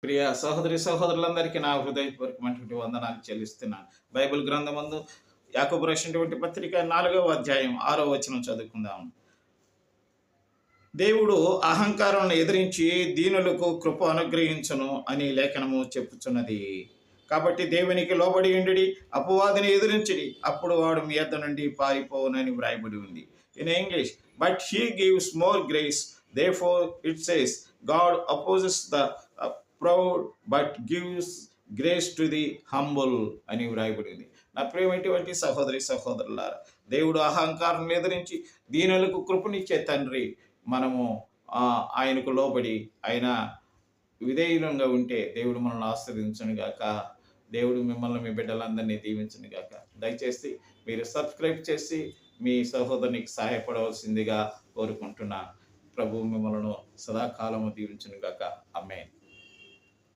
ప్రియ సహోదరి సహోదరులందరికీ నా హృదయపూర్వకమైనటువంటి వందనాలు చెల్లిస్తున్నాను. బైబిల్ గ్రంథమందు యాకోబు రాసినటువంటి పత్రిక 4వ అధ్యాయం 6వ వచనం చదువుకుందాం. దేవుడు అహంకారాలను ఎదిరించి దీనులకు కృప అనుగ్రహించును అని లేఖనము చెప్పుచున్నది. కాబట్టి దేవునికి లోబడి ఉండి అపవాదిని ఎదిరించిడి, అప్పుడు వాడు మీ యొద్ద నుండి పారిపోవునని వ్రాయబడి ఉంది. In English, but he gives more grace, therefore it says, God opposes the proud but gives grace to the humble అని వ్రాయబడింది. నా ప్రియమైనటువంటి సహోదరి సహోదరులారా, దేవుడు అహంకారం ఎదిరించి దీనులకు కృపనిచ్చే తండ్రి. మనము ఆయనకు లోబడి ఆయన విధేయులంగా ఉంటే దేవుడు మనల్ని ఆశీర్వదించును గాక. దేవుడు మిమ్మల్ని మీ బిడ్డలందరినీ దీవించును గాక. దయచేసి మీరు సబ్స్క్రైబ్ చేసి మీ సహోదరునికి సహాయపడవలసిందిగా కోరుకుంటున్నాను. ప్రభు మిమ్మల్ని సదాకాలము దీవించును గాక. ఆమేన్.